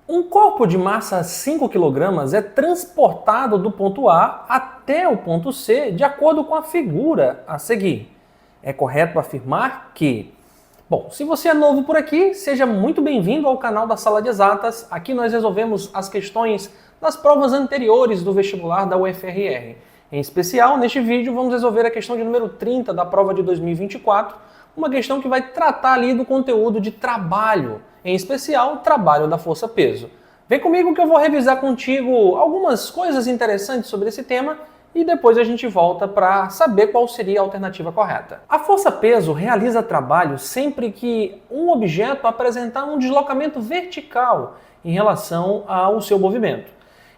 Um corpo de massa 5 kg é transportado do ponto A até o ponto C de acordo com a figura a seguir. É correto afirmar que... Bom, se você é novo por aqui, seja muito bem-vindo ao canal da Sala de Exatas. Aqui nós resolvemos as questões das provas anteriores do vestibular da UFRR. Em especial, neste vídeo, vamos resolver a questão de número 30 da prova de 2024, uma questão que vai tratar ali do conteúdo de trabalho, em especial o trabalho da força-peso. Vem comigo que eu vou revisar contigo algumas coisas interessantes sobre esse tema e depois a gente volta para saber qual seria a alternativa correta. A força-peso realiza trabalho sempre que um objeto apresentar um deslocamento vertical em relação ao seu movimento.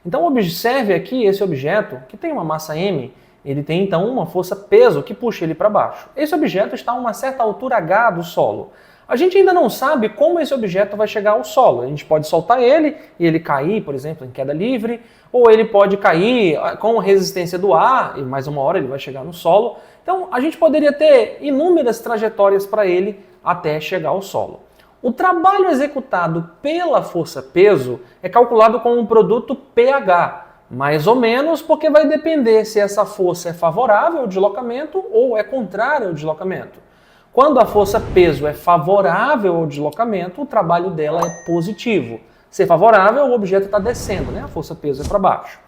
Então observe aqui esse objeto, que tem uma massa m, ele tem então uma força-peso que puxa ele para baixo. Esse objeto está a uma certa altura h do solo. A gente ainda não sabe como esse objeto vai chegar ao solo. A gente pode soltar ele e ele cair, por exemplo, em queda livre, ou ele pode cair com resistência do ar e mais uma hora ele vai chegar no solo. Então a gente poderia ter inúmeras trajetórias para ele até chegar ao solo. O trabalho executado pela força-peso é calculado com um produto pH, mais ou menos porque vai depender se essa força é favorável ao deslocamento ou é contrária ao deslocamento. Quando a força-peso é favorável ao deslocamento, o trabalho dela é positivo. Se é favorável, o objeto está descendo, né? A força-peso é para baixo.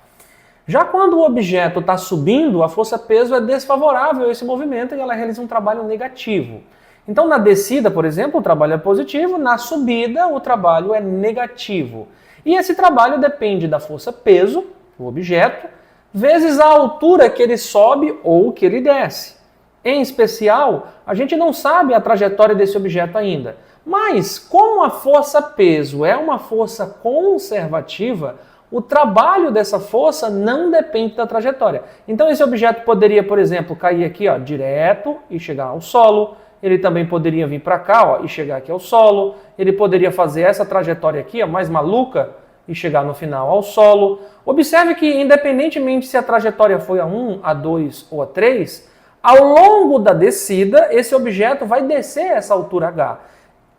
Já quando o objeto está subindo, a força-peso é desfavorável a esse movimento e ela realiza um trabalho negativo. Então, na descida, por exemplo, o trabalho é positivo, na subida, o trabalho é negativo. E esse trabalho depende da força-peso, o objeto, vezes a altura que ele sobe ou que ele desce. Em especial, a gente não sabe a trajetória desse objeto ainda. Mas, como a força-peso é uma força conservativa, o trabalho dessa força não depende da trajetória. Então, esse objeto poderia, por exemplo, cair aqui direto e chegar ao solo. Ele também poderia vir para cá e chegar aqui ao solo. Ele poderia fazer essa trajetória aqui, mais maluca, e chegar no final ao solo. Observe que, independentemente se a trajetória foi a 1, a 2 ou a 3, ao longo da descida, esse objeto vai descer essa altura h.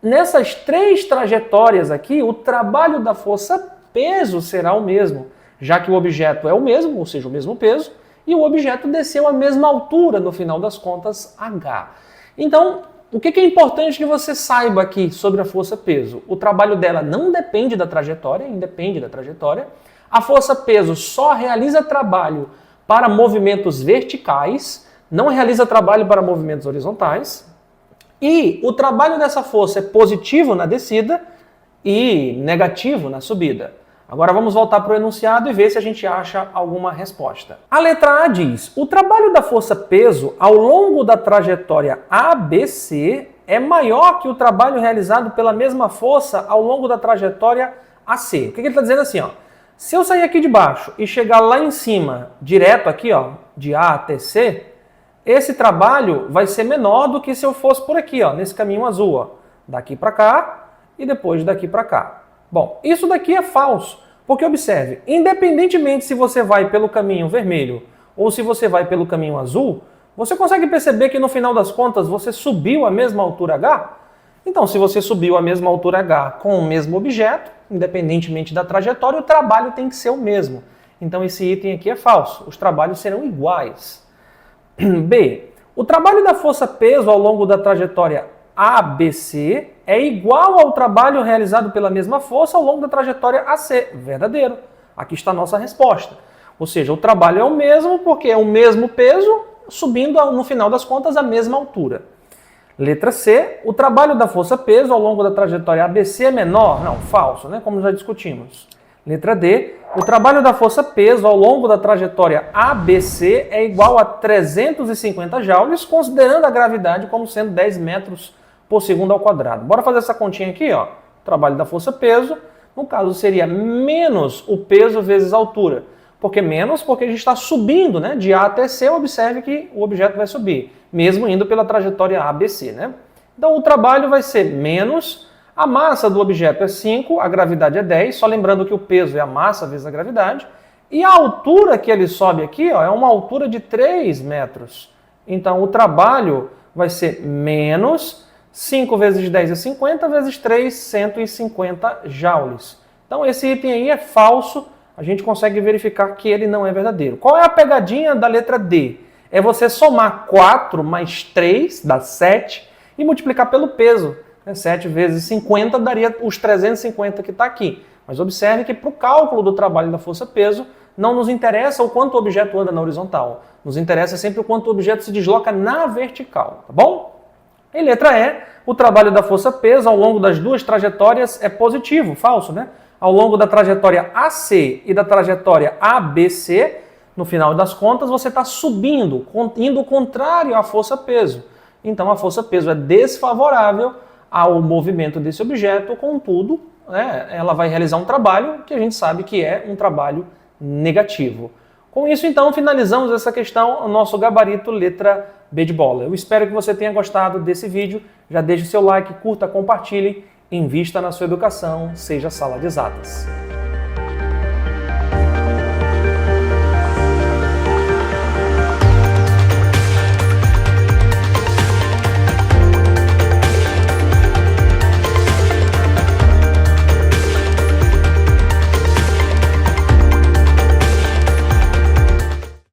Nessas três trajetórias aqui, o trabalho da força-peso será o mesmo, já que o objeto é o mesmo, ou seja, o mesmo peso, e o objeto desceu a mesma altura, no final das contas, h. Então, o que é importante que você saiba aqui sobre a força-peso? O trabalho dela não depende da trajetória, independe da trajetória. A força-peso só realiza trabalho para movimentos verticais, não realiza trabalho para movimentos horizontais. E o trabalho dessa força é positivo na descida e negativo na subida. Agora vamos voltar para o enunciado e ver se a gente acha alguma resposta. A letra A diz: o trabalho da força-peso ao longo da trajetória ABC é maior que o trabalho realizado pela mesma força ao longo da trajetória AC. O que ele está dizendo assim? Se eu sair aqui de baixo e chegar lá em cima, direto aqui, de A até C, esse trabalho vai ser menor do que se eu fosse por aqui, nesse caminho azul, daqui para cá e depois daqui para cá. Bom, isso daqui é falso, porque observe, independentemente se você vai pelo caminho vermelho ou se você vai pelo caminho azul, você consegue perceber que no final das contas você subiu a mesma altura h? Então, se você subiu a mesma altura h com o mesmo objeto, independentemente da trajetória, o trabalho tem que ser o mesmo. Então esse item aqui é falso, os trabalhos serão iguais. B. O trabalho da força-peso ao longo da trajetória ABC é igual ao trabalho realizado pela mesma força ao longo da trajetória AC. Verdadeiro. Aqui está a nossa resposta. Ou seja, o trabalho é o mesmo porque é o mesmo peso subindo, no final das contas, a mesma altura. Letra C. O trabalho da força-peso ao longo da trajetória ABC é menor? Não, falso, né? Como já discutimos. Letra D. O trabalho da força-peso ao longo da trajetória ABC é igual a 350 joules, considerando a gravidade como sendo 10 metros por segundo ao quadrado. Bora fazer essa continha aqui, O trabalho da força-peso, no caso, seria menos o peso vezes a altura. Por que menos? Porque a gente está subindo, né? De A até C, observe que o objeto vai subir, mesmo indo pela trajetória ABC, né? Então, o trabalho vai ser menos... A massa do objeto é 5, a gravidade é 10, só lembrando que o peso é a massa vezes a gravidade. E a altura que ele sobe aqui é uma altura de 3 metros. Então o trabalho vai ser menos 5 vezes 10 é 50, vezes 3, 150 joules. Então esse item aí é falso, a gente consegue verificar que ele não é verdadeiro. Qual é a pegadinha da letra D? É você somar 4 mais 3, dá 7, e multiplicar pelo peso. 7 vezes 50 daria os 350 que está aqui. Mas observe que para o cálculo do trabalho da força-peso, não nos interessa o quanto o objeto anda na horizontal. Nos interessa sempre o quanto o objeto se desloca na vertical, tá bom? E letra E, o trabalho da força-peso ao longo das duas trajetórias é positivo, falso, né? Ao longo da trajetória AC e da trajetória ABC, no final das contas, você está subindo, indo contrário à força-peso. Então a força-peso é desfavorável ao movimento desse objeto, contudo, ela vai realizar um trabalho que a gente sabe que é um trabalho negativo. Com isso, então, finalizamos essa questão, o nosso gabarito letra B de bola. Eu espero que você tenha gostado desse vídeo. Já deixe o seu like, curta, compartilhe, invista na sua educação, seja sala de exatas.